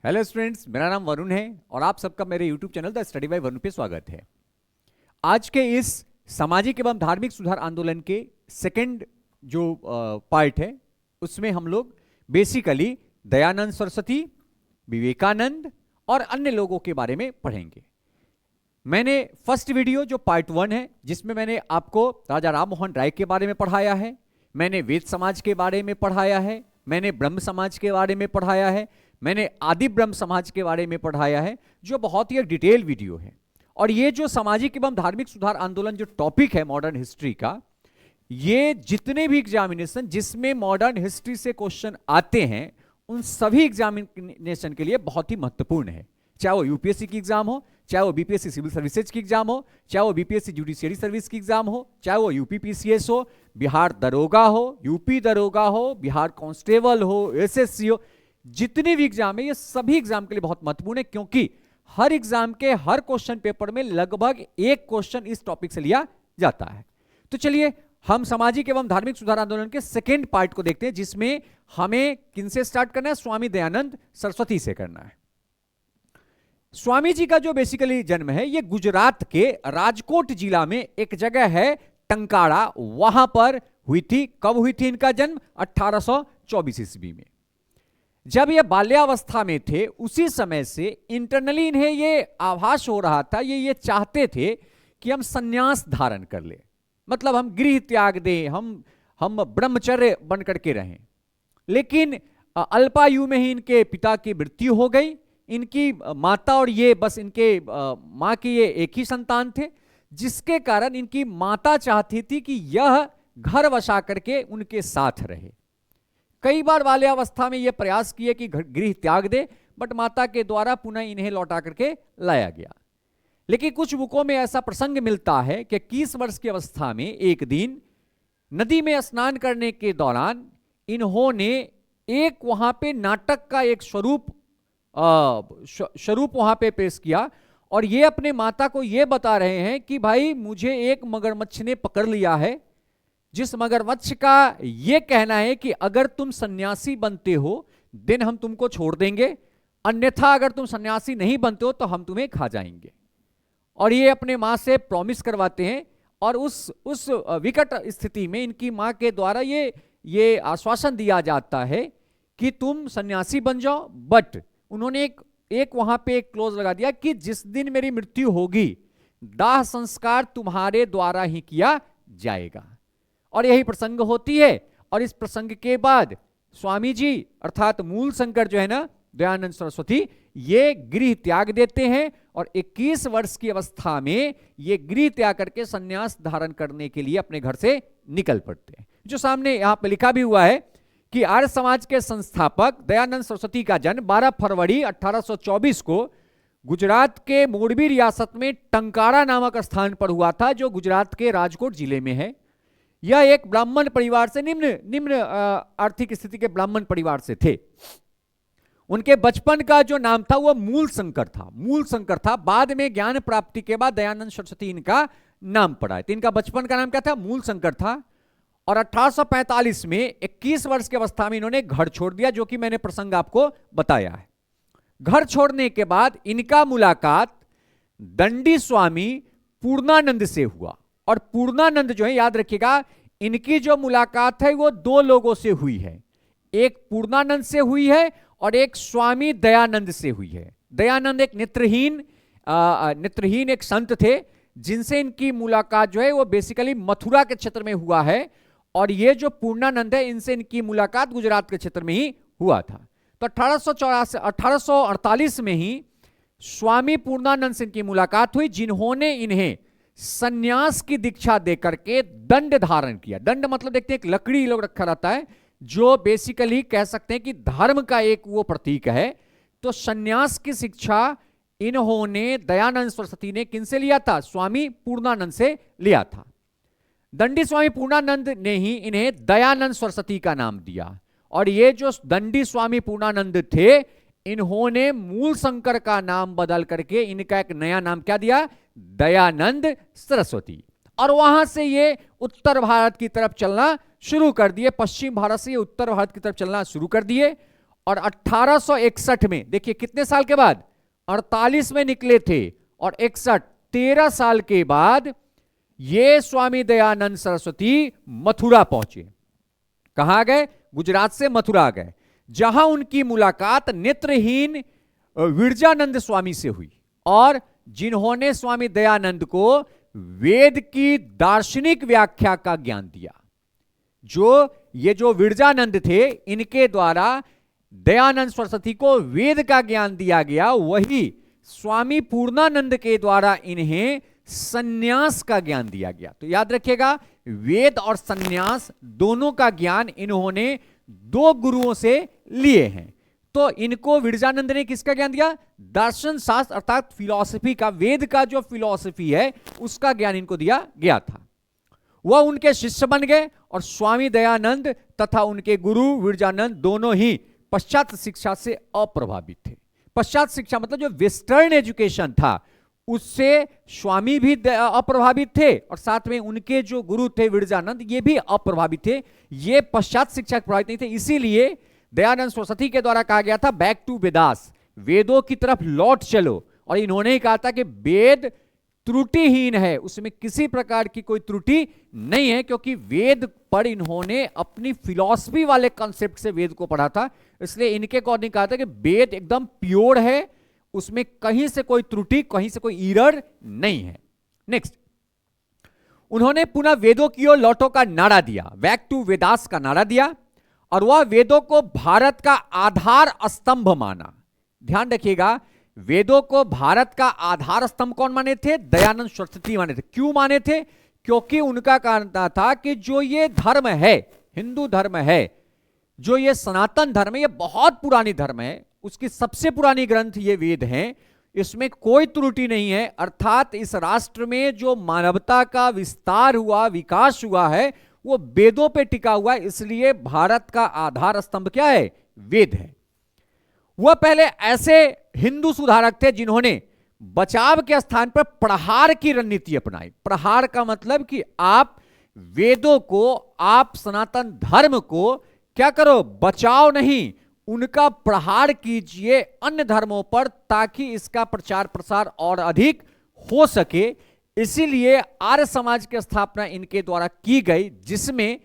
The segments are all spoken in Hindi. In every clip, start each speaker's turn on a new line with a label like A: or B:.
A: हेलो स्टूडेंट्स, मेरा नाम वरुण है और आप सबका मेरे YouTube channel the study bye Varun पे स्वागत है। आज के इस सामाजिक एवं धार्मिक सुधार आंदोलन के सेकंड जो पार्ट है उसमें हम लोग बेसिकली दयानंद सरस्वती, विवेकानंद और अन्य लोगों के बारे में पढ़ेंगे। मैंने फर्स्ट वीडियो जो पार्ट 1 है जिसमें मैंने आपको राजा राम मोहन राय के बारे में पढ़ाया है, मैंने वेद समाज के बारे में पढ़ाया है, मैंने ब्रह्म समाज के बारे में पढ़ाया है, मैंने आदि ब्रह्म समाज के बारे में पढ़ाया है, जो बहुत ही एक डिटेल वीडियो है। और ये जो सामाजिक एवं धार्मिक सुधार आंदोलन जो टॉपिक है मॉडर्न हिस्ट्री का, ये जितने भी एग्जामिनेशन जिसमें मॉडर्न हिस्ट्री से क्वेश्चन आते हैं उन सभी एग्जामिनेशन के लिए बहुत ही महत्वपूर्ण है। चाहे वो यूपीएससी की एग्जाम हो, चाहे वो बीपीएससी सिविल सर्विसेज की एग्जाम हो, चाहे वो बीपीएससी जुडिशियरी सर्विस की एग्जाम हो, चाहे वो यूपी पीसीएस हो, बिहार दरोगा हो, यूपी दरोगा हो, बिहार कांस्टेबल हो, एसएससी हो, जितने भी एग्जाम है ये सभी एग्जाम के लिए बहुत महत्वपूर्ण है, क्योंकि हर एग्जाम के हर क्वेश्चन पेपर में लगभग एक क्वेश्चन इस टॉपिक से लिया जाता है। तो चलिए हम सामाजिक एवं धार्मिक सुधार आंदोलन के सेकेंड पार्ट को देखते हैं, जिसमें हमें किनसे स्टार्ट करना है? स्वामी दयानंद सरस्वती से करना है। स्वामी जी का जो बेसिकली जन्म है ये गुजरात के राजकोट जिला में एक जगह है टंकारा, वहां पर हुई थी। कब हुई थी इनका जन्म? 1824 ईस्वी में। जब ये बाल्यावस्था में थे उसी समय से इंटरनली इन्हें ये आभास हो रहा था, ये चाहते थे कि हम सन्यास धारण कर ले, मतलब हम गृह त्याग दें, हम ब्रह्मचर्य बन करके रहें। लेकिन अल्पायु में ही इनके पिता की मृत्यु हो गई। इनकी माता और ये बस इनके मां के ये एक ही संतान थे, जिसके कारण इनकी माता चाहती थी कि यह घर बसा करके उनके साथ रहे। कई बार बाल्यावस्था में यह प्रयास किए कि गृह त्याग दे, बट माता के द्वारा पुनः इन्हें लौटा करके लाया गया। लेकिन कुछ बुकों में ऐसा प्रसंग मिलता है कि 21 वर्ष की अवस्था में एक दिन नदी में स्नान करने के दौरान इन्होंने एक वहां पे नाटक का एक स्वरूप वहां पे पेश किया, और ये अपने माता को ये बता रहे हैं कि भाई मुझे एक मगरमच्छ ने पकड़ लिया है, जिस मगरमच्छ का ये कहना है कि अगर तुम सन्यासी बनते हो देन हम तुमको छोड़ देंगे, अन्यथा अगर तुम सन्यासी नहीं बनते हो तो हम तुम्हें खा जाएंगे। और ये अपने मां से प्रॉमिस करवाते हैं, और उस विकट स्थिति में इनकी मां के द्वारा ये आश्वासन दिया जाता है कि तुम सन्यासी बन जाओ। बट उन्होंने एक वहां पे एक क्लोज लगा दिया कि जिस दिन मेरी मृत्यु होगी दाह संस्कार तुम्हारे द्वारा ही किया जाएगा। और यही प्रसंग होती है। और इस प्रसंग के बाद स्वामी जी अर्थात मूल शंकर जो है ना, दयानंद सरस्वती, ये गृह त्याग देते हैं और 21 वर्ष की अवस्था में ये गृह त्याग करके सन्यास धारण करने के लिए अपने घर से निकल पड़ते हैं। जो सामने यहां पर लिखा भी हुआ है कि आर्य समाज के संस्थापक दयानंद सरस्वती का जन्म 12 फरवरी 1824 को गुजरात के मोरबी रियासत में टंकारा नामक स्थान पर हुआ था, जो गुजरात के राजकोट जिले में है। यह एक ब्राह्मण परिवार से निम्न आर्थिक स्थिति के ब्राह्मण परिवार से थे। उनके बचपन का जो नाम था वह मूल शंकर था। बाद में ज्ञान प्राप्ति के बाद दयानंद सरस्वती इनका नाम पड़ा है। तो इनका बचपन का नाम क्या था? मूल शंकर था। और 1845 में 21 वर्ष की अवस्था में इन्होंने घर छोड़ दिया, जो कि मैंने प्रसंग आपको बताया है। घर छोड़ने के बाद इनका मुलाकात दंडी स्वामी पूर्णानंद से हुआ। और पूर्णानंद जो है, याद रखिएगा, इनकी जो मुलाकात है वो दो लोगों से हुई है। एक पूर्णानंद से हुई है और एक स्वामी दयानंद से हुई है। दयानंद एक नेत्रहीन एक संत थे, जिनसे इनकी मुलाकात जो है वो बेसिकली मथुरा के क्षेत्र में हुआ है। और ये जो पूर्णानंद है, इनसे इनकी मुलाकात गुजरात के क्षेत्र में ही हुआ था। तो 1848 में ही स्वामी पूर्णानंद से इनकी मुलाकात हुई, जिन्होंने इन्हें सन्यास की दीक्षा देकर के दंड धारण किया। दंड मतलब देखते हैं एक लकड़ी लोग रखा रहता है, जो बेसिकली कह सकते हैं कि धर्म का एक वो प्रतीक है। तो सन्यास की शिक्षा इन्होंने दयानंद सरस्वती ने किनसे लिया था? स्वामी पूर्णानंद से लिया था। दंडी स्वामी पूर्णानंद ने ही इन्हें दयानंद सरस्वती का नाम दिया। और ये जो दंडी स्वामी पूर्णानंद थे, इन्होंने मूल शंकर का नाम बदल करके इनका एक नया नाम क्या दिया? दयानंद सरस्वती। और वहां से ये उत्तर भारत की तरफ चलना शुरू कर दिए। पश्चिम भारत से ये उत्तर भारत की तरफ चलना शुरू कर दिए। और 1861 में, देखिए कितने साल के बाद, 48 में निकले थे और 61, 13 साल के बाद ये स्वामी दयानंद सरस्वती मथुरा पहुंचे। कहां गए? गुजरात से मथुरा गए, जहां उनकी मुलाकात नेत्रहीन विरजानंद स्वामी से हुई, और जिन्होंने स्वामी दयानंद को वेद की दार्शनिक व्याख्या का ज्ञान दिया। ये जो विरजानंद थे, इनके द्वारा दयानंद सरस्वती को वेद का ज्ञान दिया गया, वही स्वामी पूर्णानंद के द्वारा इन्हें सन्यास का ज्ञान दिया गया। तो याद रखिएगा, वेद और सन्यास दोनों का ज्ञान इन्होंने दो गुरुओं से लिए हैं। तो इनको विरजानंद ने किसका ज्ञान दिया? दर्शन शास्त्र अर्थात फिलॉसफी का, वेद का जो फिलॉसफी है उसका ज्ञान इनको दिया गया था। वह उनके शिष्य बन गए और स्वामी दयानंद तथा उनके गुरु विरजानंद दोनों ही पश्चात शिक्षा से अप्रभावित थे। पश्चात शिक्षा मतलब जो वेस्टर्न एजुकेशन था उससे स्वामी भी अप्रभावित थे और साथ में उनके जो गुरु थे विरजानंद, ये भी अप्रभावित थे, ये पश्चात शिक्षा प्रभावित नहीं थे। इसीलिए दयानंद सरस्वती के द्वारा कहा गया था बैक टू वेदास, वेदों की तरफ लौट चलो। और इन्होंने ही कहा था कि वेद त्रुटिहीन है, उसमें किसी प्रकार की कोई त्रुटि नहीं है, क्योंकि वेद पर इन्होंने अपनी फिलॉसफी वाले कॉन्सेप्ट से वेद को पढ़ा था। इसलिए इनके अकॉर्डिंग कहा था कि वेद एकदम प्योर है, उसमें कहीं से कोई त्रुटि, कहीं से कोई एरर नहीं है। नेक्स्ट, उन्होंने पुनः वेदों की ओर लौटो का नारा दिया, बैक टू वेदास का नारा दिया, और वह वेदों को भारत का आधार स्तंभ माना। ध्यान रखिएगा, वेदों को भारत का आधार स्तंभ कौन माने थे? दयानंद सरस्वती माने थे। क्यों माने थे? क्योंकि उनका कहना था कि जो ये धर्म है, हिंदू धर्म है, जो ये सनातन धर्म है, ये बहुत पुरानी धर्म है, उसकी सबसे पुरानी ग्रंथ ये वेद हैं, इसमें कोई त्रुटि नहीं है। अर्थात इस राष्ट्र में जो मानवता का विस्तार हुआ, विकास हुआ है, वो वेदों पे टिका हुआ है। इसलिए भारत का आधार स्तंभ क्या है? वेद है। वह पहले ऐसे हिंदू सुधारक थे जिन्होंने बचाव के स्थान पर प्रहार की रणनीति अपनाई। प्रहार का मतलब कि आप वेदों को, आप सनातन धर्म को क्या करो? बचाओ नहीं, उनका प्रहार कीजिए अन्य धर्मों पर, ताकि इसका प्रचार प्रसार और अधिक हो सके। इसीलिए आर्य समाज की स्थापना इनके द्वारा की गई, जिसमें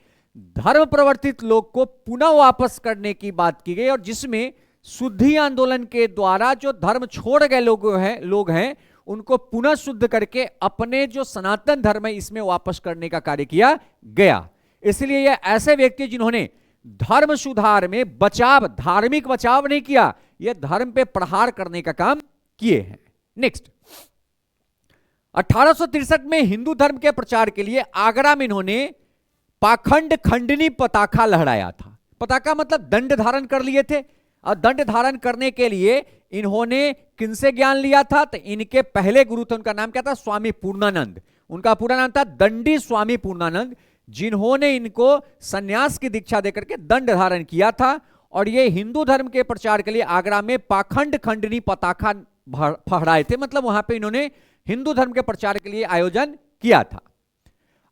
A: धर्म प्रवर्तित लोग को पुनः वापस करने की बात की गई, और जिसमें शुद्धि आंदोलन के द्वारा जो धर्म छोड़ गए लोग हैं उनको पुनः शुद्ध करके अपने जो सनातन धर्म है इसमें वापस करने का कार्य किया गया। इसलिए ये ऐसे व्यक्ति जिन्होंने धर्म सुधार में बचाव, धार्मिक बचाव नहीं किया, यह धर्म पे प्रहार करने का काम किए हैं। नेक्स्ट, 1863 में हिंदू धर्म के प्रचार के लिए आगरा में इन्होंने पाखंड खंडनी पताका लहराया था। पताका मतलब दंड धारण कर लिए थे, और दंड धारण करने के लिए इन्होंने किनसे ज्ञान लिया था? तो इनके पहले गुरु थे, उनका नाम क्या था? स्वामी पूर्णानंद। उनका पूरा नाम था दंडी स्वामी पूर्णानंद, जिन्होंने इनको सन्यास की दीक्षा देकर के दंड धारण किया था। और ये हिंदू धर्म के प्रचार के लिए आगरा में पाखंड खंडनी पताका फहराए थे, मतलब वहां पे इन्होंने हिंदू धर्म के प्रचार के लिए आयोजन किया था।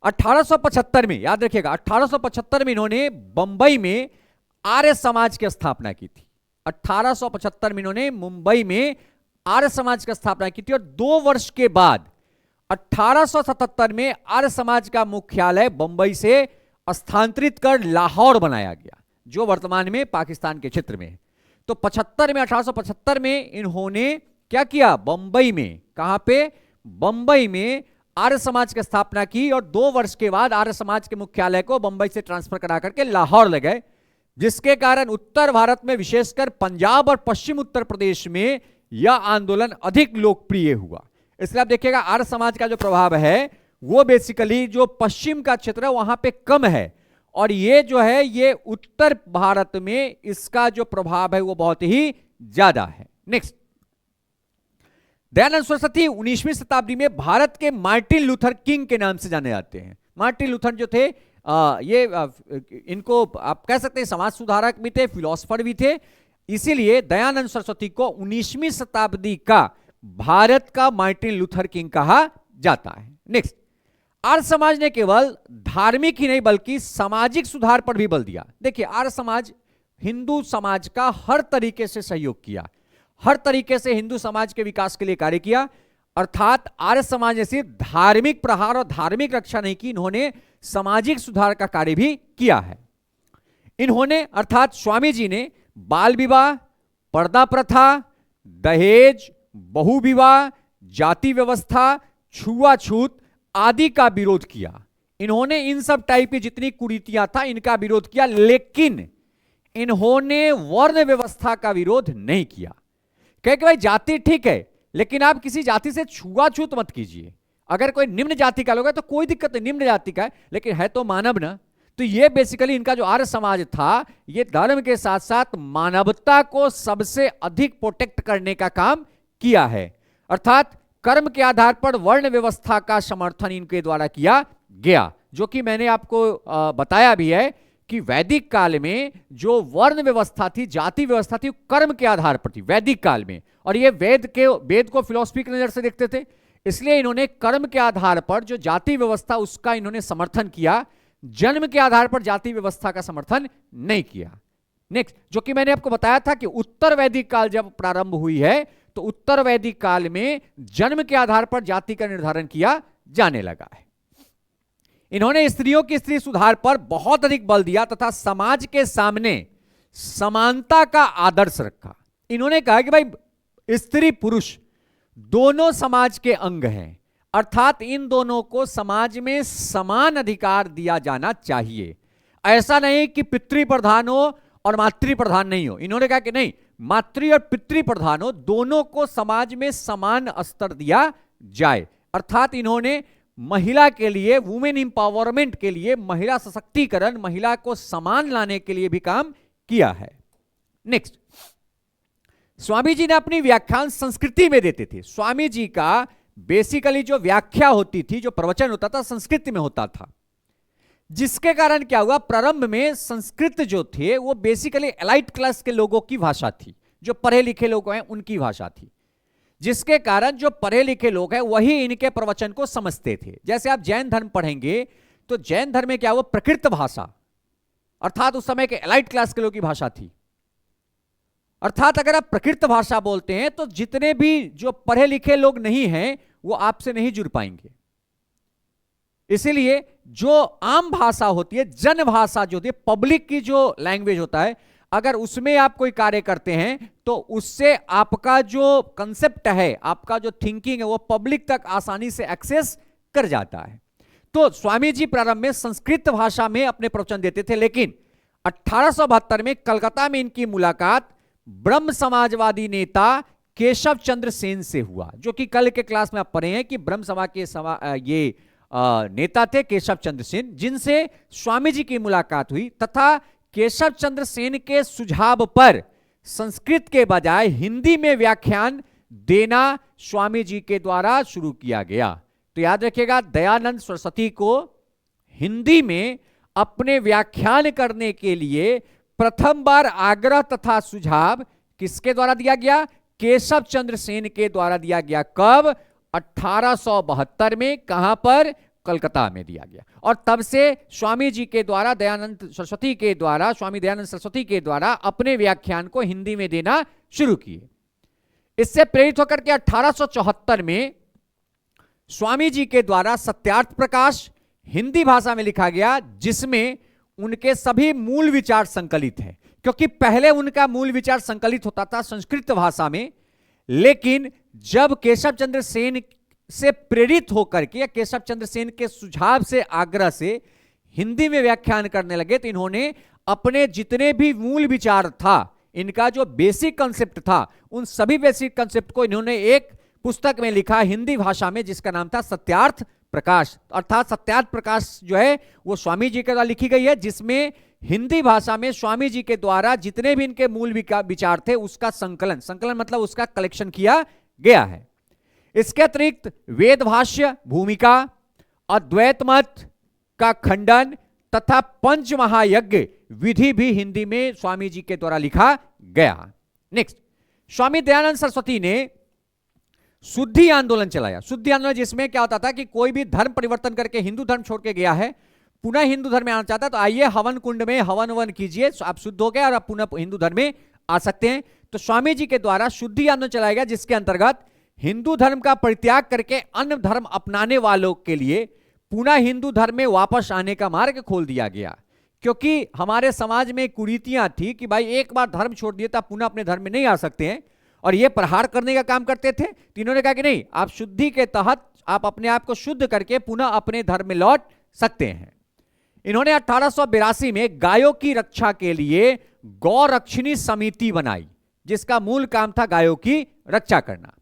A: 1875 में, याद रखिएगा, 1875 में इन्होंने बंबई में आर्य समाज की स्थापना की थी। 1875 में इन्होंने मुंबई में आर्य समाज की स्थापना की थी, और 2 वर्ष के बाद 1877 में आर्य समाज का मुख्यालय बंबई से स्थानांतरित कर लाहौर बनाया गया, जो वर्तमान में पाकिस्तान के क्षेत्र में है। तो 1875 में इन्होंने क्या किया? बंबई में, कहां पे? बंबई में आर्य समाज की स्थापना की, और 2 वर्ष के बाद आर्य समाज के मुख्यालय को बंबई से ट्रांसफर करा करके लाहौर ले गए, जिसके कारण उत्तर भारत में, विशेषकर पंजाब और पश्चिम उत्तर प्रदेश में यह आंदोलन अधिक लोकप्रिय हुआ। इसलिए आप देखिएगा आर्य समाज का जो प्रभाव है वो बेसिकली जो पश्चिम का क्षेत्र है वहां पे कम है, और ये जो है ये उत्तर भारत में इसका जो प्रभाव है वो बहुत ही ज्यादा है। नेक्स्ट, दयानंद सरस्वती 19वीं शताब्दी में भारत के मार्टिन लूथर किंग के नाम से जाने जाते हैं। मार्टिन लूथर जो थे इनको आप कह सकते हैं समाज सुधारक भी थे, फिलोसफर भी थे। इसीलिए दयानंद सरस्वती को 19वीं शताब्दी का भारत का मार्टिन लूथर किंग कहा जाता है। नेक्स्ट, आर्य समाज ने केवल धार्मिक ही नहीं बल्कि सामाजिक सुधार पर भी बल दिया। देखिए आर्य समाज हिंदू समाज का हर तरीके से सहयोग किया, हर तरीके से हिंदू समाज के विकास के लिए कार्य किया। अर्थात आर्य समाज ने सिर्फ धार्मिक प्रहार और धार्मिक रक्षा नहीं की, इन्होंने सामाजिक सुधार का कार्य भी किया है। इन्होंने अर्थात स्वामी जी ने बाल विवाह, पर्दा प्रथा, दहेज, बहुविवाह, जाति व्यवस्था, छुआछूत आदि का विरोध किया। इन्होंने इन सब टाइप की जितनी कुरीतियां था इनका विरोध किया, लेकिन इन्होंने वर्ण व्यवस्था का विरोध नहीं किया। कहे कि भाई जाति ठीक है, लेकिन आप किसी जाति से छुआछूत मत कीजिए। अगर कोई निम्न जाति का लोग है तो कोई दिक्कत नहीं, निम्न जाति का है लेकिन है तो मानव ना। तो ये बेसिकली इनका जो आर्य समाज था, ये धर्म के साथ साथ मानवता को सबसे अधिक प्रोटेक्ट करने का काम किया है। अर्थात कर्म के आधार पर वर्ण व्यवस्था का समर्थन इनके द्वारा किया गया, जो कि मैंने आपको बताया भी है कि वैदिक काल में जो वर्ण व्यवस्था थी, जाति व्यवस्था थी, कर्म के आधार पर थी वैदिक काल में। और ये वेद को फिलॉसफी की नजर से देखते थे, इसलिए इन्होंने कर्म के आधार पर जो जाति व्यवस्था उसका इन्होंने समर्थन किया, जन्म के आधार पर जाति व्यवस्था का समर्थन नहीं किया। नेक्स्ट, जो कि मैंने आपको बताया था कि उत्तर वैदिक काल जब प्रारंभ हुई है तो उत्तर वैदिक काल में जन्म के आधार पर जाति का निर्धारण किया जाने लगा है। इन्होंने स्त्रियों की स्त्री सुधार पर बहुत अधिक बल दिया तथा समाज के सामने समानता का आदर्श रखा। इन्होंने कहा कि भाई स्त्री पुरुष दोनों समाज के अंग हैं, अर्थात इन दोनों को समाज में समान अधिकार दिया जाना चाहिए। ऐसा नहीं कि पितृ प्रधान हो और मातृ प्रधान नहीं हो। इन्होंने कहा कि नहीं, मातृ और पितृ प्रधान हो, दोनों को समाज में समान स्तर दिया जाए। अर्थात इन्होंने महिला के लिए, वुमेन इंपावरमेंट के लिए, महिला सशक्तिकरण, महिला को समान लाने के लिए भी काम किया है। नेक्स्ट, स्वामी जी ने अपनी व्याख्यान संस्कृति में देते थे। स्वामी जी का बेसिकली जो व्याख्या होती थी, जो प्रवचन होता था, संस्कृत में होता था, जिसके कारण क्या हुआ, प्रारंभ में संस्कृत जो थे वो बेसिकली एलाइट क्लास के लोगों की भाषा थी, जो पढ़े लिखे लोग हैं उनकी भाषा थी, जिसके कारण जो पढ़े लिखे लोग हैं वही इनके प्रवचन को समझते थे। जैसे आप जैन धर्म पढ़ेंगे तो जैन धर्म में क्या हुआ, प्रकृत भाषा, अर्थात उस समय के एलाइट क्लास के लोगों की भाषा थी। अर्थात अगर आप प्रकृत भाषा बोलते हैं तो जितने भी जो पढ़े लिखे लोग नहीं हैं वो आपसे नहीं जुड़ पाएंगे। इसीलिए जो आम भाषा होती है, जन भाषा जो होती है, पब्लिक की जो लैंग्वेज होता है, अगर उसमें आप कोई कार्य करते हैं तो उससे आपका जो कंसेप्ट है, आपका जो थिंकिंग है, वो पब्लिक तक आसानी से एक्सेस कर जाता है। तो स्वामी जी प्रारंभ में संस्कृत भाषा में अपने प्रवचन देते थे, लेकिन 1872 में कलकत्ता में इनकी मुलाकात ब्रह्म समाजवादी नेता केशव चंद्र सेन से हुआ, जो कि कल के क्लास में आप पढ़े हैं कि ब्रह्म समाज के ये नेता थे केशव चंद्र सेन, जिनसे स्वामी जी की मुलाकात हुई तथा केशव चंद्र सेन के सुझाव पर संस्कृत के बजाय हिंदी में व्याख्यान देना स्वामी जी के द्वारा शुरू किया गया। तो याद रखिएगा, दयानंद सरस्वती को हिंदी में अपने व्याख्यान करने के लिए प्रथम बार आग्रह तथा सुझाव किसके द्वारा दिया गया, केशव चंद्र सेन के द्वारा दिया गया। कब, 1872 में। कहां पर, कलकत्ता में दिया गया। और तब से स्वामी जी के द्वारा, दयानंद सरस्वती के द्वारा, स्वामी दयानंद सरस्वती के द्वारा अपने व्याख्यान को हिंदी में देना शुरू किए। इससे प्रेरित होकर के 1874 में स्वामी जी के द्वारा सत्यार्थ प्रकाश हिंदी भाषा में लिखा गया, जिसमें उनके सभी मूल विचार संकलित हैं। क्योंकि पहले उनका मूल विचार संकलित होता था संस्कृत भाषा में, लेकिन जब केशव चंद्र सेन से प्रेरित होकर के, केशव चंद्र सेन के सुझाव से, आग्रह से हिंदी में व्याख्यान करने लगे, तो इन्होंने अपने जितने भी मूल विचार था, इनका जो बेसिक कंसेप्ट था, उन सभी बेसिक कंसेप्ट को इन्होंने एक पुस्तक में लिखा हिंदी भाषा में, जिसका नाम था सत्यार्थ प्रकाश। अर्थात सत्यार्थ प्रकाश जो है वो स्वामी जी के द्वारा लिखी गई है, जिसमें हिंदी भाषा में स्वामी जी के द्वारा जितने भी इनके मूल विचार थे उसका संकलन मतलब उसका कलेक्शन किया गया है। इसके अतिरिक्त वेद भाष्य, भूमिका, अद्वैत मत का खंडन तथा पंच महायज्ञ विधि भी हिंदी में स्वामी जी के द्वारा लिखा गया। नेक्स्ट, स्वामी दयानंद सरस्वती ने शुद्धि आंदोलन चलाया। शुद्धि आंदोलन जिसमें क्या होता था कि कोई भी धर्म परिवर्तन करके हिंदू धर्म छोड़ के गया है पुनः हिंदू धर्म में आना चाहता है तो आइए हवन कुंड में हवन वन कीजिए, आप शुद्ध हो गए और आप पुनः हिंदू धर्म में आ सकते हैं। तो स्वामी जी के द्वारा शुद्धि आंदोलन चलाया गया, जिसके अंतर्गत हिंदू धर्म का परित्याग करके अन्य धर्म अपनाने वालों के लिए पुनः हिंदू धर्म में वापस आने का मार्ग खोल दिया गया। क्योंकि हमारे समाज में कुरीतियां थी कि भाई एक बार धर्म छोड़ दिए तो आप पुनः अपने धर्म में नहीं आ सकते हैं, और ये प्रहार करने का काम करते थे। तो इन्होंने कहा कि नहीं, आप शुद्धि के तहत आप अपने आप को शुद्ध करके पुनः अपने धर्म में लौट सकते हैं। इन्होंने 1882 में गायों की रक्षा के लिए गौरक्षणी समिति बनाई, जिसका मूल काम था गायों की रक्षा करना।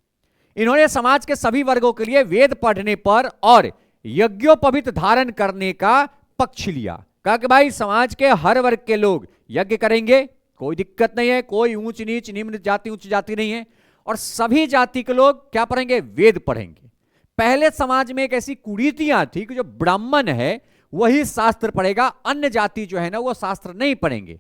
A: इन्होंने समाज के सभी वर्गों के लिए वेद पढ़ने पर और यज्ञोपवीत धारण करने का पक्ष लिया। कहा कि भाई समाज के हर वर्ग के लोग यज्ञ करेंगे, कोई दिक्कत नहीं है, कोई ऊंच नीच निम्न जाति उच्च जाति नहीं है, और सभी जाति के लोग क्या पढ़ेंगे, वेद पढ़ेंगे। पहले समाज में एक ऐसी कुरीतियां थी कि जो ब्राह्मण है वही शास्त्र पढ़ेगा, अन्य जाति जो है ना वो शास्त्र नहीं पढ़ेंगे।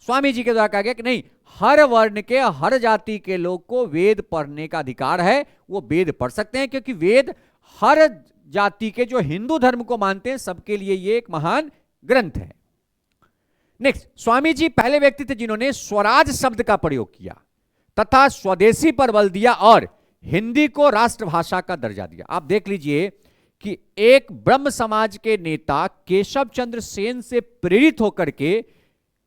A: स्वामी जी के द्वारा कहा गया कि नहीं, हर वर्ण के हर जाति के लोग को वेद पढ़ने का अधिकार है, वो वेद पढ़ सकते हैं, क्योंकि वेद हर जाति के जो हिंदू धर्म को मानते हैं सबके लिए ये एक महान ग्रंथ है। नेक्स्ट, स्वामी जी पहले व्यक्ति थे जिन्होंने स्वराज शब्द का प्रयोग किया तथा स्वदेशी पर बल दिया और हिंदी को राष्ट्रभाषा का दर्जा दिया। आप देख लीजिए कि एक ब्रह्म समाज के नेता केशव चंद्र सेन से प्रेरित होकर के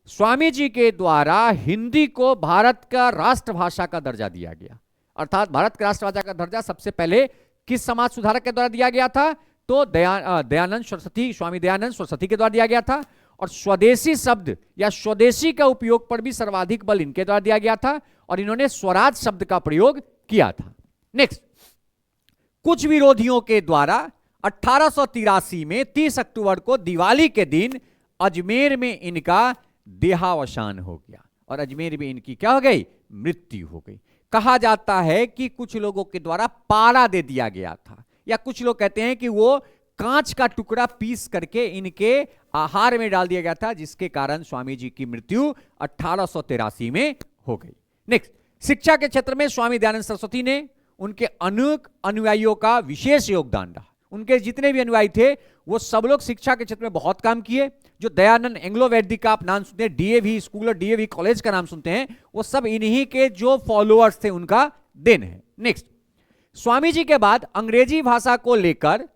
A: स्वामी जी के द्वारा हिंदी को भारत का राष्ट्रभाषा का दर्जा दिया गया। अर्थात भारत की राष्ट्रभाषा का दर्जा सबसे पहले किस समाज सुधारक के द्वारा दिया गया था, तो दयानंद सरस्वती, स्वामी दयानंद सरस्वती के द्वारा दिया गया था। और स्वदेशी शब्द या स्वदेशी का उपयोग पर भी सर्वाधिक बल इनके द्वारा दिया गया था, और इन्होंने स्वराज शब्द का प्रयोग किया था। नेक्स्ट, कुछ विरोधियों के द्वारा 1883 में 30 अक्टूबर को दिवाली के दिन अजमेर में इनका देहावसान हो गया, और अजमेर में इनकी क्या हो गई, मृत्यु हो गई। कहा जाता है कि कुछ लोगों के द्वारा पारा दे दिया गया था, या कुछ लोग कहते हैं कि वो कांच का टुकड़ा पीस करके इनके आहार में डाल दिया गया था, जिसके कारण स्वामी जी की मृत्यु 1883 में हो गई। नेक्स्ट, शिक्षा के क्षेत्र में स्वामी दयानंद सरस्वती ने उनके अनेक अनुयायियों का विशेष योगदान रहा। उनके जितने भी अनुयायी थे वो सब लोग शिक्षा के क्षेत्र में बहुत काम किए। जो दयानंद एंग्लो वैदिक का आप नाम सुनते हैं, डीएवी स्कूल और डीएवी कॉलेज का नाम सुनते हैं, वो सब इन्हीं के जो फॉलोअर्स थे उनका देन है। नेक्स्ट, स्वामी जी के बाद अंग्रेजी भाषा को लेकर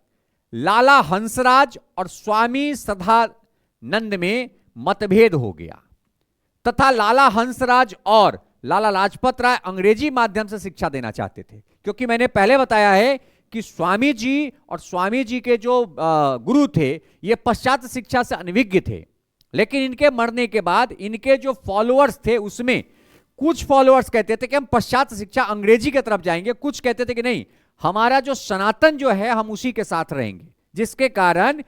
A: लाला हंसराज और स्वामी सदानंद में मतभेद हो गया तथा लाला हंसराज और लाला लाजपत राय अंग्रेजी माध्यम से शिक्षा देना चाहते थे, क्योंकि मैंने पहले बताया है कि स्वामी जी और स्वामी जी के जो गुरु थे ये पाश्चात्य शिक्षा से अनभिज्ञ थे। लेकिन इनके मरने के बाद इनके जो फॉलोअर्स थे उसमें कुछ फॉलोअर्स कहते थे कि हम पाश्चात्य शिक्षा अंग्रेजी की तरफ जाएंगे, कुछ कहते थे कि नहीं, हमारा जो सनातन जो है हम उसी के साथ रहेंगे, जिसके कारण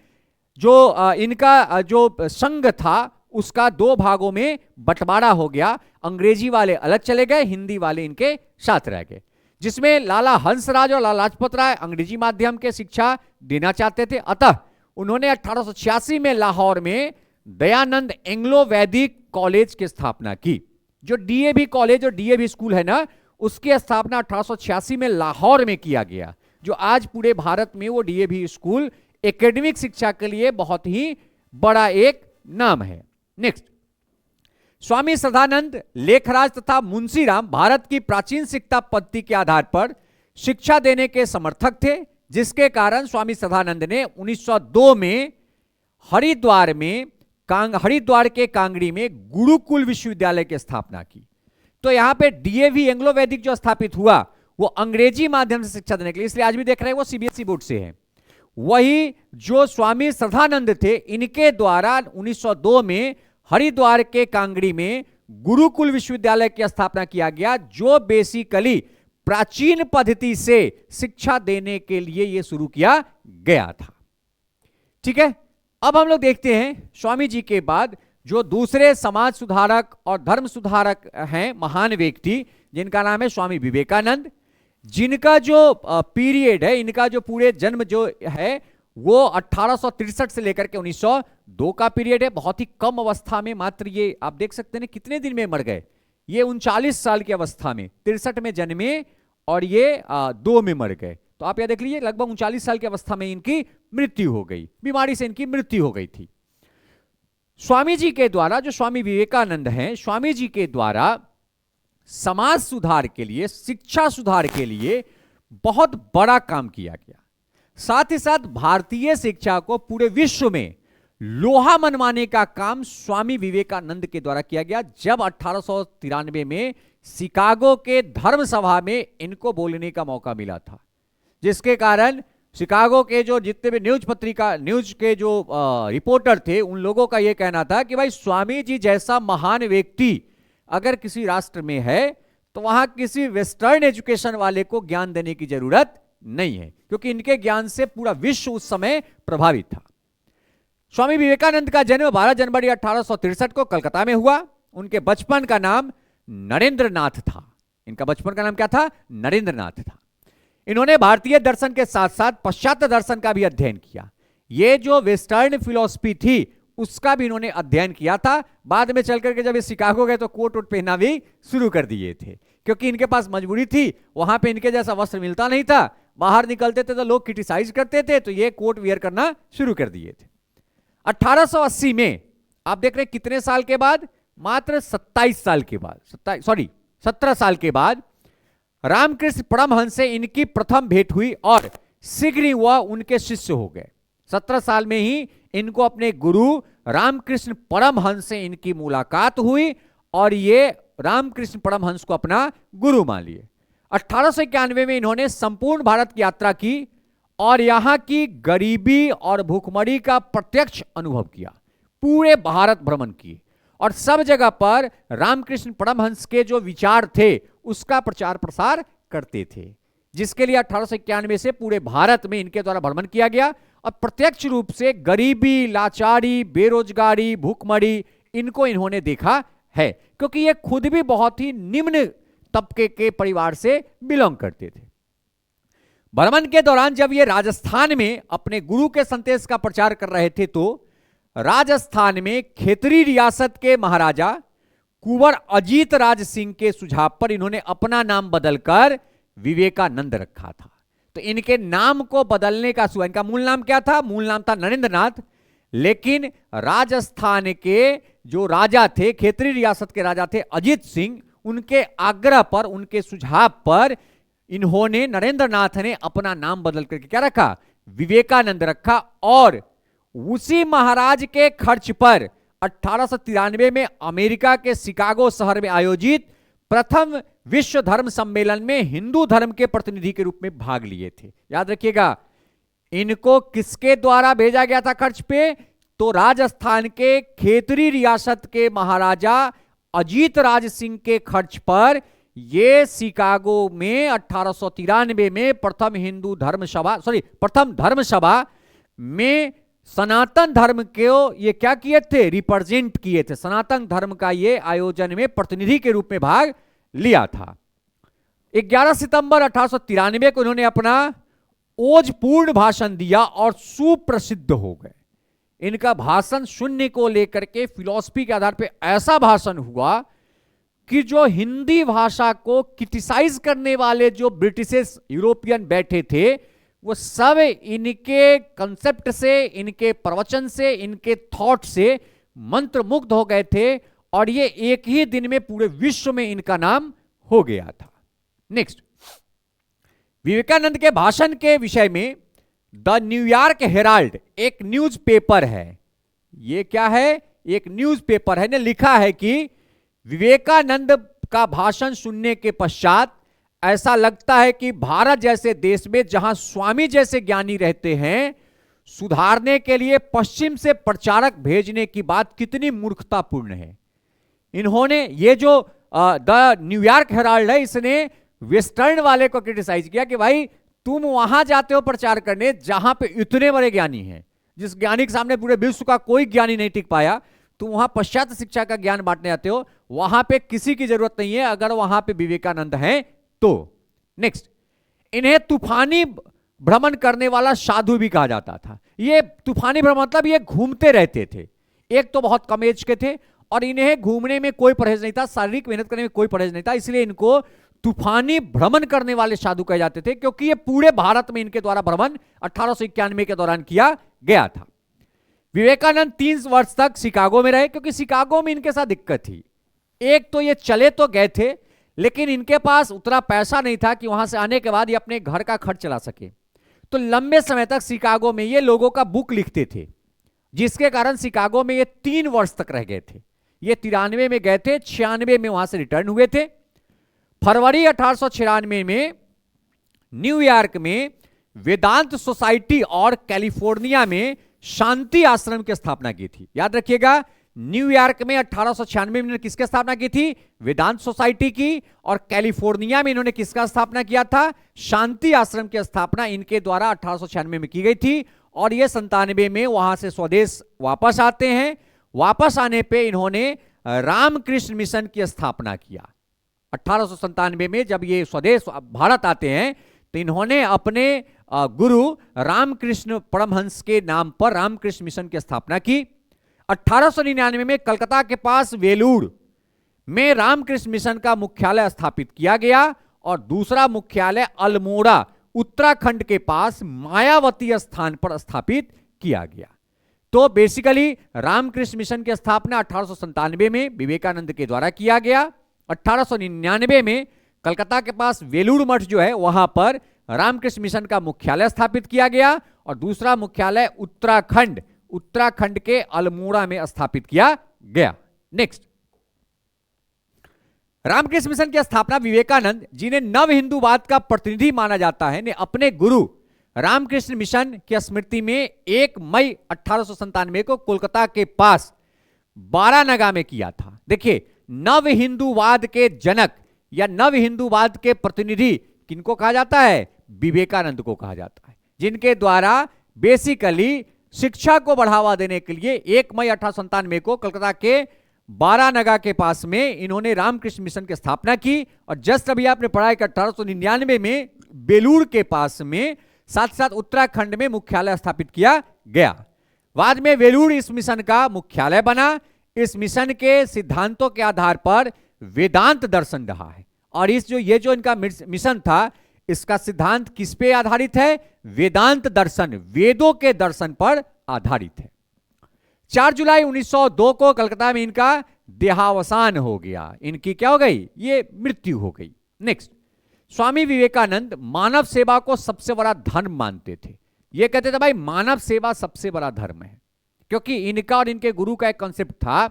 A: जो इनका जो संघ था उसका दो भागों में बंटवारा हो गया। अंग्रेजी वाले अलग चले गए, हिंदी वाले इनके साथ रह गए, जिसमें लाला हंसराज और लाला लाजपत राय अंग्रेजी माध्यम के शिक्षा देना चाहते थे। अतः उन्होंने 1886 में लाहौर में दयानंद एंग्लो वैदिक कॉलेज की स्थापना की। जो डीएवी कॉलेज और डीएवी स्कूल है ना, उसकी स्थापना 1886 में लाहौर में किया गया, जो आज पूरे भारत में वो डीएवी स्कूल एकेडमिक शिक्षा के लिए बहुत ही बड़ा एक नाम है। नेक्स्ट, स्वामी सदानंद, लेखराज तथा मुंशीराम भारत की प्राचीन शिक्षा पद्धति के आधार पर शिक्षा देने के समर्थक थे, जिसके कारण स्वामी सदानंद ने 1902 में हरिद्वार के कांगड़ी में गुरुकुल विश्वविद्यालय की स्थापना की। तो यहां पे डीएवी एंग्लो वैदिक जो स्थापित हुआ वो अंग्रेजी माध्यम से शिक्षा देने के लिए, इसलिए आज भी देख रहे हैं वो सीबीएसई बोर्ड से है। वही जो स्वामी सदानंद थे, इनके द्वारा 1902 में हरिद्वार के कांगड़ी में गुरुकुल विश्वविद्यालय की स्थापना किया गया, जो बेसिकली प्राचीन पद्धति से शिक्षा देने के लिए यह शुरू किया गया था। ठीक है, अब हम लोग देखते हैं स्वामी जी के बाद जो दूसरे समाज सुधारक और धर्म सुधारक हैं, महान व्यक्ति, जिनका नाम है स्वामी विवेकानंद, जिनका जो पीरियड है, इनका जो पूरे जन्म जो है वो 1863 से लेकर के 1902 का पीरियड है। बहुत ही कम अवस्था में, मात्र ये आप देख सकते हैं कितने दिन में मर गए, ये 39 साल की अवस्था में, 63 में जन्मे और ये 2 में मर गए। तो आप यह देख लीजिए लगभग 39 साल की अवस्था में इनकी मृत्यु हो गई, बीमारी से इनकी मृत्यु हो गई थी। स्वामी जी के द्वारा, जो स्वामी विवेकानंद हैं, स्वामी जी के द्वारा समाज सुधार के लिए, शिक्षा सुधार के लिए बहुत बड़ा काम किया गया। साथ ही साथ भारतीय शिक्षा को पूरे विश्व में लोहा मनवाने का काम स्वामी विवेकानंद के द्वारा किया गया। जब 1893 में शिकागो के धर्म सभा में इनको बोलने का मौका मिला था, जिसके कारण शिकागो के जो जितने भी न्यूज के जो रिपोर्टर थे, उन लोगों का यह कहना था कि भाई स्वामी जी जैसा महान व्यक्ति अगर किसी राष्ट्र में है तो वहां किसी वेस्टर्न एजुकेशन वाले को ज्ञान देने की जरूरत नहीं है, क्योंकि इनके ज्ञान से पूरा विश्व उस समय प्रभावित था। स्वामी विवेकानंद का जन्म 12 जनवरी 1863 को कलकत्ता में हुआ। उनके बचपन का नाम नरेंद्र नाथ था। इनका बचपन का नाम क्या था? नरेंद्र नाथ था। इन्होंने भारतीय दर्शन के साथ साथ पाश्चात्य दर्शन का भी अध्ययन किया। ये जो वेस्टर्न फिलॉसफी थी उसका भी इन्होंने अध्ययन किया था। बाद में चल करके जब ये शिकागो गए तो कोट वोट पहनना भी शुरू कर दिए थे, क्योंकि इनके पास मजबूरी थी, वहां पे इनके जैसा वस्त्र मिलता नहीं था। बाहर निकलते थे तो लोग क्रिटिसाइज करते थे, तो ये कोट वियर करना शुरू कर दिए थे। 1880 में आप देख रहे हैं कितने साल के बाद? मात्र 27 साल के बाद, 17 साल के बाद रामकृष्ण परमहंस से इनकी प्रथम भेंट हुई और शीघ्र ही वह उनके शिष्य हो गए। 17 साल में ही इनको अपने गुरु रामकृष्ण परमहंस से इनकी मुलाकात हुई और ये रामकृष्ण परमहंस को अपना गुरु मान लिए। 1891 में इन्होंने संपूर्ण भारत की यात्रा की और यहां की गरीबी और भूखमरी का प्रत्यक्ष अनुभव किया। पूरे भारत भ्रमण किए और सब जगह पर रामकृष्ण परमहंस के जो विचार थे उसका प्रचार प्रसार करते थे, जिसके लिए 1891 से पूरे भारत में इनके द्वारा भ्रमण किया गया और प्रत्यक्ष रूप से गरीबी, लाचारी, बेरोजगारी, भूखमरी इनको इन्होंने देखा है, क्योंकि ये खुद भी बहुत ही निम्न तबके के परिवार से बिलोंग करते थे। भ्रमण के दौरान जब ये राजस्थान में अपने गुरु के संदेश का प्रचार कर रहे थे तो राजस्थान में खेतरी रियासत के महाराजा कुंवर अजीत राज सिंह के सुझाव पर इन्होंने अपना नाम बदलकर विवेकानंद रखा था। तो इनके नाम को बदलने का इनका मूल नाम क्या था? मूल नाम था नरेंद्र नाथ, लेकिन राजस्थान के जो राजा थे, खेतरी रियासत के राजा थे अजीत सिंह, उनके आग्रह पर, उनके सुझाव पर इन्होंने, नरेंद्र नाथ ने अपना नाम बदल करके क्या रखा? विवेकानंद रखा। और उसी महाराज के खर्च पर 1893 में अमेरिका के शिकागो शहर में आयोजित प्रथम विश्व धर्म सम्मेलन में हिंदू धर्म के प्रतिनिधि के रूप में भाग लिए थे। याद रखिएगा, इनको किसके द्वारा भेजा गया था खर्च पे? तो राजस्थान के खेतरी रियासत के महाराजा अजीत राज सिंह के खर्च पर ये शिकागो में 1893 में प्रथम धर्म सभा में सनातन धर्म को ये क्या किए थे? रिप्रेजेंट किए थे। सनातन धर्म का ये आयोजन में प्रतिनिधि के रूप में भाग लिया था। 11 सितंबर 1893 को इन्होंने अपना ओजपूर्ण भाषण दिया और सुप्रसिद्ध हो गए। इनका भाषण शून्य को लेकर के फिलॉसफी के आधार पर ऐसा भाषण हुआ कि जो हिंदी भाषा को क्रिटिसाइज करने वाले जो ब्रिटिश यूरोपियन बैठे थे वो सब इनके कंसेप्ट से, इनके प्रवचन से, इनके थॉट से मंत्रमुग्ध हो गए थे और ये एक ही दिन में पूरे विश्व में इनका नाम हो गया था। नेक्स्ट, विवेकानंद के भाषण के विषय में द न्यूयॉर्क हेराल्ड एक न्यूज़पेपर है। ये क्या है? एक न्यूज़पेपर है ने लिखा है कि विवेकानंद का भाषण सुनने के पश्चात ऐसा लगता है कि भारत जैसे देश में जहां स्वामी जैसे ज्ञानी रहते हैं, सुधारने के लिए पश्चिम से प्रचारक भेजने की बात कितनी मूर्खतापूर्ण है। इन्होंने ये जो द न्यूयॉर्क हेराल्ड है, इसने वेस्टर्न वाले को क्रिटिसाइज किया कि भाई तुम वहां जाते हो प्रचार करने जहां पे इतने बड़े ज्ञानी हैं, जिस ज्ञानी के सामने पूरे विश्व का कोई ज्ञानी नहीं टिक पाया, तुम वहां पाश्चात्य शिक्षा का ज्ञान बांटने आते हो, वहां पे किसी की जरूरत नहीं है अगर वहां पे विवेकानंद हैं तो। नेक्स्ट, इन्हें तूफानी भ्रमण करने वाला साधु भी कहा जाता था। ये तूफानी भ्रमण मतलब ये घूमते रहते थे। एक तो बहुत कम एज के थे और इन्हें घूमने में कोई परहेज नहीं था, शारीरिक मेहनत करने में कोई परहेज नहीं था, इसलिए इनको तूफानी भ्रमण करने वाले साधु कहे जाते थे, क्योंकि ये पूरे भारत में इनके द्वारा भ्रमण 1891 के दौरान किया गया था। विवेकानंद 3 वर्ष तक शिकागो में रहे, क्योंकि शिकागो में इनके साथ दिक्कत थी। एक तो ये चले तो गए थे, लेकिन इनके पास उतना पैसा नहीं था कि वहां से आने के बाद ये अपने घर का खर्च चला सके। तो लंबे समय तक शिकागो में ये लोगों का बुक लिखते थे, जिसके कारण शिकागो में ये 3 वर्ष तक रह गए थे। ये 93 में गए थे, 96 में वहां से रिटर्न हुए थे। फरवरी 1896 में न्यूयॉर्क में वेदांत सोसाइटी और कैलिफोर्निया में शांति आश्रम की स्थापना की थी। याद रखिएगा, न्यूयॉर्क में 1896 में किसकी स्थापना की थी? वेदांत सोसाइटी की। और कैलिफोर्निया में इन्होंने किसका स्थापना किया था? शांति आश्रम की स्थापना इनके द्वारा 1896 में की गई थी। और ये 97 में वहां से स्वदेश वापस आते हैं। वापस आने पे इन्होंने रामकृष्ण मिशन की स्थापना किया। 1897 में जब ये स्वदेश भारत आते हैं तो इन्होंने अपने गुरु रामकृष्ण परमहंस के नाम पर रामकृष्ण मिशन की स्थापना की। 1899 में कलकत्ता के पास वेलूर में रामकृष्ण मिशन का मुख्यालय स्थापित किया गया और दूसरा मुख्यालय अल्मोड़ा उत्तराखंड के पास मायावती स्थान पर स्थापित किया गया। तो बेसिकली रामकृष्ण मिशन की स्थापना 1897 में विवेकानंद के द्वारा किया गया। 1899 में कलकत्ता के पास वेलूर मठ जो है वहां पर रामकृष्ण मिशन का मुख्यालय स्थापित किया गया और दूसरा मुख्यालय उत्तराखंड के अल्मोड़ा में स्थापित किया गया। नेक्स्ट, रामकृष्ण मिशन की स्थापना विवेकानंद, जिन्हें नव हिंदूवाद का प्रतिनिधि माना जाता है, ने अपने गुरु रामकृष्ण मिशन की स्मृति में 1 मई 1897 को कोलकाता के पास बारानगा में किया था। देखिए, नव हिंदूवाद के जनक या नव हिंदूवाद के प्रतिनिधि किनको कहा जाता है? विवेकानंद को कहा जाता है, जिनके द्वारा बेसिकली शिक्षा को बढ़ावा देने के लिए 1 मई 1897 को कलकत्ता के बारानगा के पास में इन्होंने रामकृष्ण मिशन की स्थापना की। और जस्ट अभी आपने पढ़ा कि 1899 में बेलूर के पास में साथ साथ उत्तराखंड में मुख्यालय स्थापित किया गया। बाद में वेलूर इस मिशन का मुख्यालय बना। इस मिशन के सिद्धांतों के आधार पर वेदांत दर्शन रहा है। और ये जो इनका मिशन था, इसका सिद्धांत किस पे आधारित है? वेदांत दर्शन, वेदों के दर्शन पर आधारित है। 4 जुलाई 1902 को कलकत्ता में इनका देहावसान हो गया। इनकी क्या हो गई? ये मृत्यु हो गई। नेक्स्ट, स्वामी विवेकानंद मानव सेवा को सबसे बड़ा धर्म मानते थे। ये कहते थे भाई मानव सेवा सबसे बड़ा धर्म है, क्योंकि इनका और इनके गुरु का एक कॉन्सेप्ट था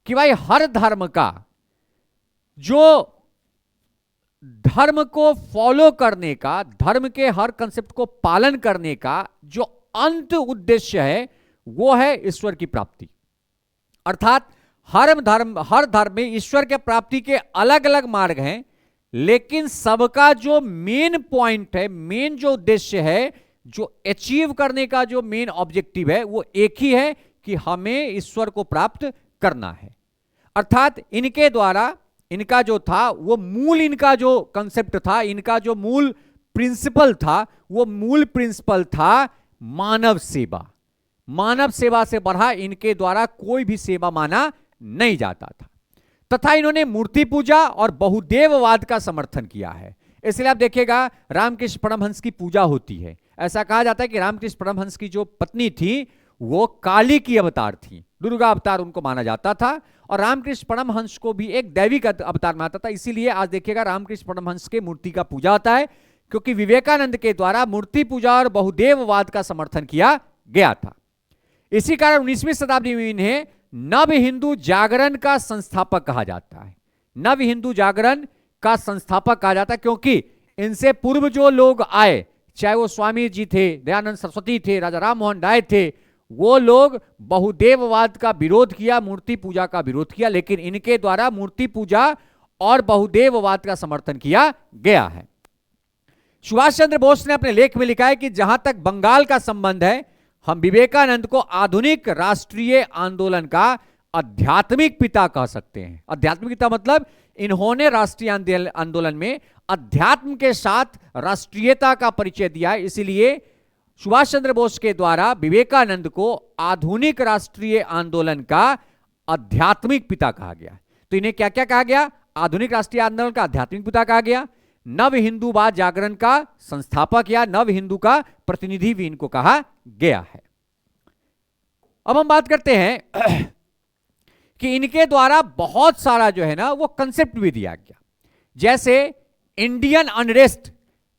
A: कि भाई हर धर्म का जो धर्म को फॉलो करने का, धर्म के हर कंसेप्ट को पालन करने का जो अंत उद्देश्य है वो है ईश्वर की प्राप्ति। अर्थात हर धर्म में ईश्वर के प्राप्ति के अलग अलग मार्ग हैं, लेकिन सबका जो मेन पॉइंट है, मेन जो उद्देश्य है, जो अचीव करने का जो मेन ऑब्जेक्टिव है, वो एक ही है कि हमें ईश्वर को प्राप्त करना है। अर्थात इनके द्वारा इनका जो था वो मूल, इनका जो कंसेप्ट था, इनका जो मूल प्रिंसिपल था, वो मूल प्रिंसिपल था मानव सेवा। मानव सेवा से बढ़ा इनके द्वारा कोई भी सेवा माना नहीं जाता था। तथा इन्होंने मूर्ति पूजा और बहुदेववाद का समर्थन किया है। इसलिए आप देखिएगा रामकृष्ण परमहंस की पूजा होती है। ऐसा कहा जाता है कि रामकृष्ण परमहंस की जो पत्नी थी वो काली की अवतार थी, दुर्गा अवतार उनको माना जाता था। और रामकृष्ण परमहंस को भी एक दैविक अवतार माना था। इसीलिए आज देखिएगा रामकृष्ण परमहंस के मूर्ति का पूजा होता है, क्योंकि विवेकानंद के द्वारा मूर्ति पूजा और बहुदेववाद का समर्थन किया गया था। इसी कारण 19वीं शताब्दी में इन्हें नव हिंदू जागरण का संस्थापक कहा जाता है। नव हिंदू जागरण का संस्थापक कहा जाता है क्योंकि इनसे पूर्व जो लोग आए, चाहे वो स्वामी जी थे, दयानंद सरस्वती थे, राजा राम मोहन राय थे, वो लोग बहुदेववाद का विरोध किया, मूर्ति पूजा का विरोध किया, लेकिन इनके द्वारा मूर्ति पूजा और बहुदेववाद का समर्थन किया गया है। सुभाष चंद्र बोस ने अपने लेख में लिखा है कि जहां तक बंगाल का संबंध है, हम विवेकानंद को आधुनिक राष्ट्रीय आंदोलन का आध्यात्मिक पिता कह सकते हैं। आध्यात्मिक पिता मतलब इन्होंने राष्ट्रीय आंदोलन में अध्यात्म के साथ राष्ट्रीयता का परिचय दिया है। इसीलिए सुभाष चंद्र बोस के द्वारा विवेकानंद को आधुनिक राष्ट्रीय आंदोलन का आध्यात्मिक पिता कहा गया। तो इन्हें क्या क्या कहा गया? आधुनिक राष्ट्रीय आंदोलन का आध्यात्मिक पिता कहा गया, नव हिंदूवाद जागरण का संस्थापक या नव हिंदू का प्रतिनिधि भी इनको कहा गया है। अब हम बात करते हैं कि इनके द्वारा बहुत सारा जो है ना वो कंसेप्ट भी दिया गया, जैसे इंडियन अनरेस्ट।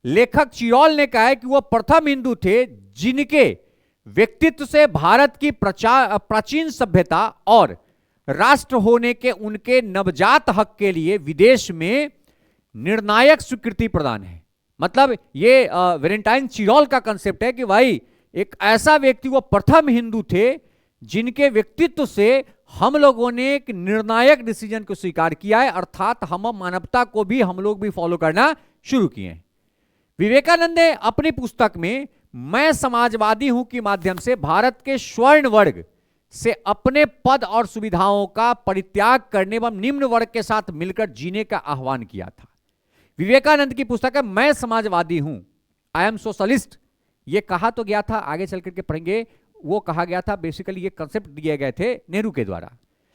A: लेखक चिरोल ने कहा है कि वो प्रथम हिंदू थे जिनके व्यक्तित्व से भारत की प्राचीन सभ्यता और राष्ट्र होने के उनके नवजात हक के लिए विदेश में निर्णायक स्वीकृति प्रदान है। मतलब ये वेलेंटाइन चिरोल का कंसेप्ट है कि भाई एक ऐसा व्यक्ति, वो प्रथम हिंदू थे जिनके व्यक्तित्व से हम लोगों ने एक निर्णायक डिसीजन को स्वीकार किया है, अर्थात हम मानवता को भी हम लोग भी फॉलो करना शुरू किए हैं। विवेकानंद ने अपनी पुस्तक में मैं समाजवादी हूं के माध्यम से भारत के स्वर्ण वर्ग से अपने पद और सुविधाओं का परित्याग करने एवं निम्न वर्ग के साथ मिलकर जीने का आह्वान किया था। विवेकानंद की पुस्तक है मैं समाजवादी हूं, आई एम सोशलिस्ट। ये कहा तो गया था, आगे चल करके पढ़ेंगे, वो कहा गया था, बेसिकली ये कंसेप्ट दिए गए थे नेहरू के द्वारा,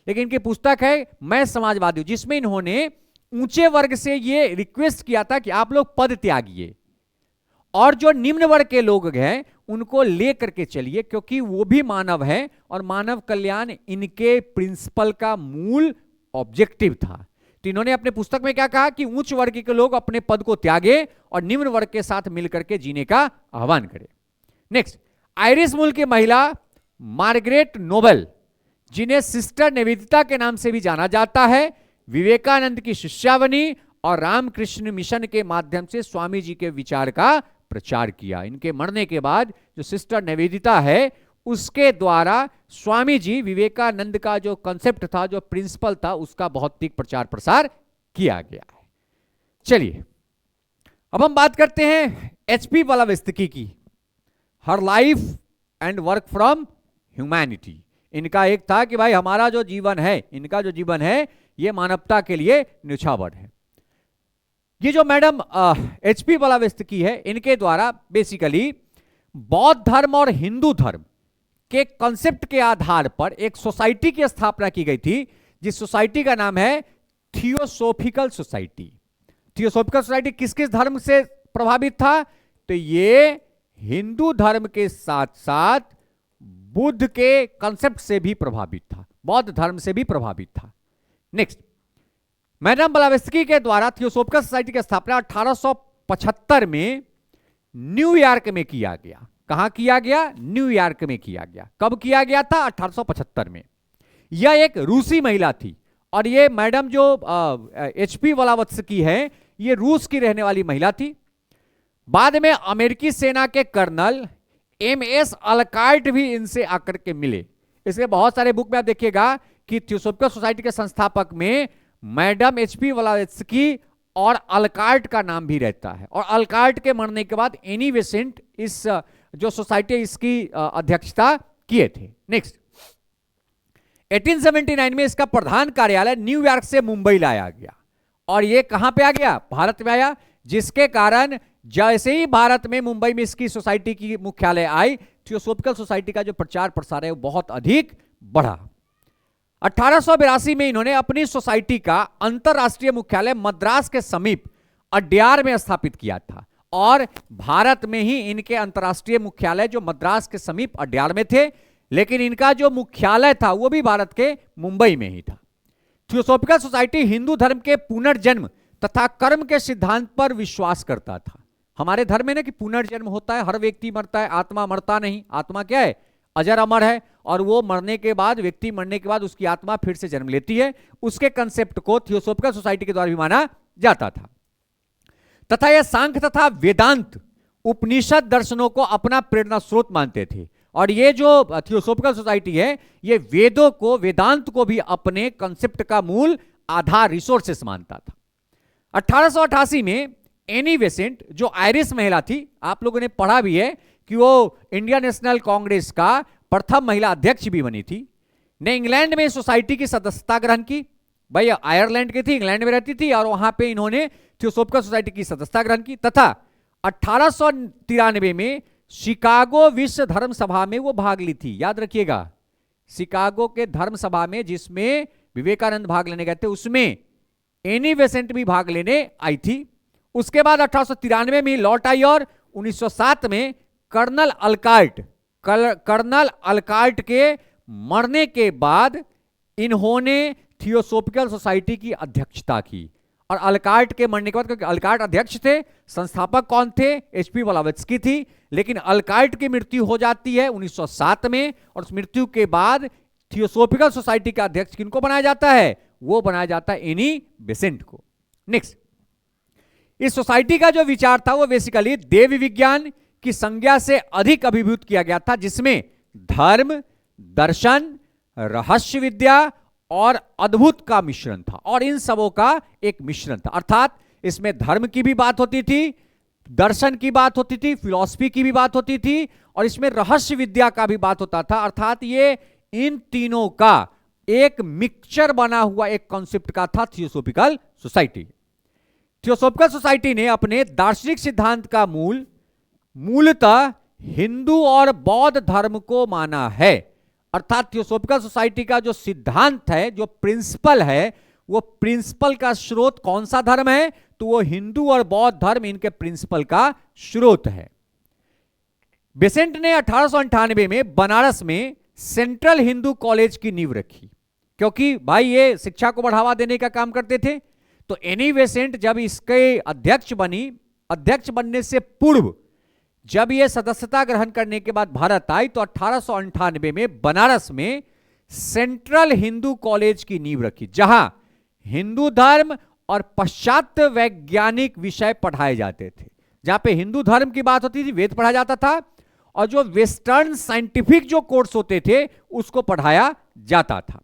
A: लेकिन इनकी पुस्तक है मैं समाजवादी हूं, जिसमें इन्होंने ऊंचे वर्ग से ये रिक्वेस्ट किया था कि आप लोग पद त्यागिए और जो निम्न वर्ग के लोग हैं उनको ले करके चलिए, क्योंकि वो भी मानव हैं और मानव कल्याण इनके प्रिंसिपल का मूल ऑब्जेक्टिव था। तो इन्होंने अपने पुस्तक में क्या कहा कि उच्च वर्ग के लोग अपने पद को त्यागे और निम्न वर्ग के साथ मिलकर के जीने का आह्वान करें। नेक्स्ट, आयरिश मूल की महिला मार्गरेट नोबल, जिन्हें सिस्टर निवेदिता के नाम से भी जाना जाता है, विवेकानंद की शिष्या बनी और रामकृष्ण मिशन के माध्यम से स्वामी जी के विचार का प्रचार किया। इनके मरने के बाद जो सिस्टर निवेदिता है उसके द्वारा स्वामी जी विवेकानंद का जो कंसेप्ट था, जो प्रिंसिपल था, उसका भौतिक प्रचार प्रसार किया गया है। चलिए अब हम बात करते हैं एचपी ब्लावत्स्की की, हर life and work from humanity. इनका एक था कि भाई हमारा जो जीवन है, इनका जो जीवन है ये मानवता के लिए न्यौछावर है। ये जो मैडम एचपी ब्लावत्स्की है, इनके द्वारा बेसिकली बौद्ध धर्म और हिंदू धर्म के कंसेप्ट के आधार पर एक सोसाइटी की स्थापना की गई थी, जिस सोसाइटी का नाम है थियोसोफिकल सोसाइटी। थियोसोफिकल सोसाइटी किस किस धर्म से प्रभावित था? तो ये हिंदू धर्म के साथ साथ बुद्ध के कंसेप्ट से भी प्रभावित था, बौद्ध धर्म से भी प्रभावित था। नेक्स्ट, मैडम ब्लावत्स्की के द्वारा थियोसोफिकल सोसाइटी की स्थापना 1875 में न्यूयॉर्क में किया गया। कहां किया गया? न्यूयॉर्क में किया गया। कब किया गया था? 1875 में। यह एक रूसी महिला थी और ये मैडम जो एचपी ब्लावत्स्की है, ये रूस की रहने वाली महिला थी। बाद में अमेरिकी सेना के कर्नल एमएस अलकार्ट भी इनसे आकर के मिले। इसके बहुत सारे बुक में आप देखिएगा कि थियोसोफिकल सोसाइटी के संस्थापक में मैडम एचपी ब्लावत्स्की और अलकार्ट का नाम भी रहता है, और अलकार्ट के मरने के बाद एनी बेसेंट इस जो सोसाइटी इसकी अध्यक्षता किए थे। नेक्स्ट, 1879 में इसका प्रधान कार्यालय न्यूयॉर्क से मुंबई लाया गया और ये कहां पे आ गया? भारत में आया, जिसके कारण जैसे ही भारत में मुंबई में इसकी सोसाइटी की मुख्यालय आई, थियोसोफिकल सोसाइटी का जो प्रचार प्रसार है वो बहुत अधिक बढ़ा। 1882 में इन्होंने अपनी सोसाइटी का अंतरराष्ट्रीय मुख्यालय मद्रास के समीप अड्यार में स्थापित किया था और भारत में ही इनके अंतरराष्ट्रीय मुख्यालय जो मद्रास के समीप अड्यार में थे, लेकिन इनका जो मुख्यालय था वो भी भारत के मुंबई में ही था। थियोसोफिकल सोसाइटी हिंदू धर्म के पुनर्जन्म तथा कर्म के सिद्धांत पर विश्वास करता था। हमारे धर्म में ना कि पुनर्जन्म होता है, हर व्यक्ति मरता है, आत्मा मरता नहीं। आत्मा क्या है? अजर अमर है, और वो मरने के बाद, व्यक्ति मरने के बाद उसकी आत्मा फिर से जन्म लेती है। उसके कंसेप्ट को थियोसोफिकल सोसाइटी के द्वारा भी माना जाता था तथा यह सांख्य तथा वेदांत उपनिषद दर्शनों को अपना प्रेरणा स्रोत मानते थे। और ये जो थियोसोफिकल सोसाइटी है ये वेदों को, वेदांत को भी अपने कंसेप्ट का मूल आधार, रिसोर्सेस मानता था। 1888 में एनी बेसेंट जो आयरिश महिला थी, आप लोगों ने पढ़ा भी है कि वो इंडियन नेशनल कांग्रेस का प्रथम महिला अध्यक्ष भी बनी थी, ने इंग्लैंड में सोसाइटी की सदस्यता ग्रहण की। भाई आयरलैंड की थी, इंग्लैंड में रहती थी, और वहां पे इन्होंने थियोसोफिकल सोसाइटी की सदस्यता ग्रहण की तथा 1893 में शिकागो विश्व धर्म सभा में वो भाग ली थी। याद रखिएगा, शिकागो के धर्म सभा में जिसमें विवेकानंद भाग लेने गए थे, उसमें एनी बेसेंट भी भाग लेने आई थी। उसके बाद 1893 में लौट आई और 1907 में कर्नल अल्कार्ट के मरने के बाद इन्होंने थियोसोफिकल सोसाइटी की अध्यक्षता की। और अल्कार्ट के मरने के बाद, क्योंकि अल्कार्ट अध्यक्ष थे, संस्थापक कौन थे? एचपी ब्लावत्स्की थी, लेकिन अल्कार्ट की मृत्यु हो जाती है 1907 में, और उस मृत्यु के बाद थियोसोफिकल सोसाइटी का अध्यक्ष किनको बनाया जाता है? वो बनाया जाता है एनी बेसेंट को। नेक्स्ट, इस सोसाइटी का जो विचार था वो बेसिकली देव विज्ञान की संज्ञा से अधिक अभिभूत किया गया था, जिसमें धर्म, दर्शन, रहस्य विद्या और अद्भुत का मिश्रण था, और इन सबों का एक मिश्रण था। अर्थात इसमें धर्म की भी बात होती थी, दर्शन की बात होती थी, फिलॉसफी की भी बात होती थी, और इसमें रहस्य विद्या का भी बात होता था। अर्थात ये इन तीनों का एक मिक्सचर बना हुआ एक कॉन्सेप्ट का था थियोसोफिकल सोसाइटी। थियोसोफिकल सोसाइटी ने अपने दार्शनिक सिद्धांत का मूलतः हिंदू और बौद्ध धर्म को माना है। अर्थात थियोसोफिकल सोसाइटी का जो सिद्धांत है, जो प्रिंसिपल है, वो प्रिंसिपल का स्रोत कौन सा धर्म है? तो वो हिंदू और बौद्ध धर्म इनके प्रिंसिपल का स्रोत है। बेसेंट ने 1898 में बनारस में सेंट्रल हिंदू कॉलेज की नींव रखी, क्योंकि भाई ये शिक्षा को बढ़ावा देने का काम करते थे। तो एनी बेसेंट जब इसके अध्यक्ष बनने से पूर्व जब ये सदस्यता ग्रहण करने के बाद भारत आई, तो 1898 में बनारस में सेंट्रल हिंदू कॉलेज की नींव रखी, जहां हिंदू धर्म और पाश्चात्य वैज्ञानिक विषय पढ़ाए जाते थे। जहां पे हिंदू धर्म की बात होती थी, वेद पढ़ाया जाता था, और जो वेस्टर्न साइंटिफिक जो कोर्स होते थे उसको पढ़ाया जाता था।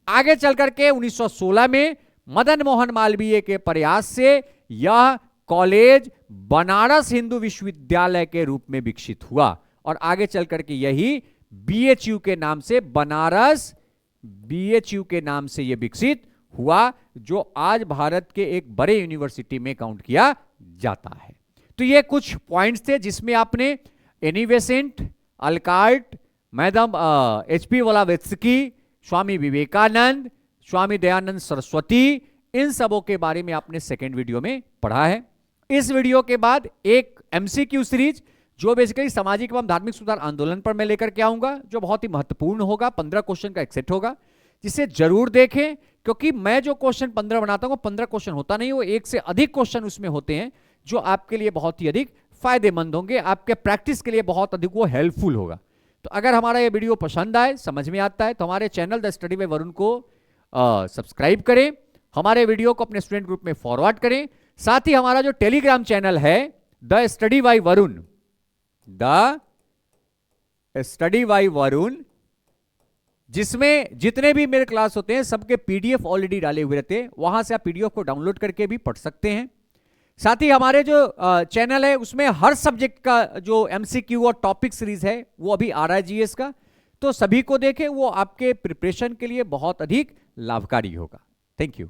A: आगे चल करके 1916 में मदन मोहन मालवीय के प्रयास से यह कॉलेज बनारस हिंदू विश्वविद्यालय के रूप में विकसित हुआ, और आगे चल करके यही बीएचयू के नाम से, बनारस बीएचयू के नाम से यह विकसित हुआ, जो आज भारत के एक बड़े यूनिवर्सिटी में काउंट किया जाता है। तो ये कुछ पॉइंट्स थे जिसमें आपने Annie Besant, Olcott, madam HP Blavatsky, Swami Vivekananda, Swami Dayanand Saraswati, इन सबों के बारे में आपने सेकेंड वीडियो में पढ़ा है। इस वीडियो के बाद एक एमसीक्यू सीरीज जो बेसिकली सामाजिक एवं धार्मिक सुधार आंदोलन पर मैं लेकर के आऊंगा, जो बहुत ही महत्वपूर्ण होगा। 15 क्वेश्चन का एक सेट होगा, जिसे जरूर देखें, क्योंकि मैं जो क्वेश्चन 15 बनाता हूं 15 क्वेश्चन होता नहीं, वो एक से अधिक क्वेश्चन उसमें होते हैं, जो आपके लिए बहुत ही अधिक फायदेमंद होंगे, आपके प्रैक्टिस के लिए बहुत अधिक वो हेल्पफुल होगा। तो अगर हमारा ये वीडियो पसंद आए, समझ में आता है, तो हमारे channel the study bye Varun को सब्सक्राइब करें, हमारे वीडियो को अपने स्टूडेंट ग्रुप में फॉरवर्ड करें। साथ ही हमारा जो टेलीग्राम चैनल है the study bye Varun, the study bye Varun, जिसमें जितने भी मेरे क्लास होते हैं सबके पीडीएफ ऑलरेडी डाले हुए रहते हैं, वहां से आप पीडीएफ को डाउनलोड करके भी पढ़ सकते हैं। साथ ही हमारे जो चैनल है उसमें हर सब्जेक्ट का जो एमसीक्यू और टॉपिक सीरीज है वो अभी आ रहा है जीएस का, तो सभी को देखें, वो आपके प्रिपरेशन के लिए बहुत अधिक लाभकारी होगा। Thank you.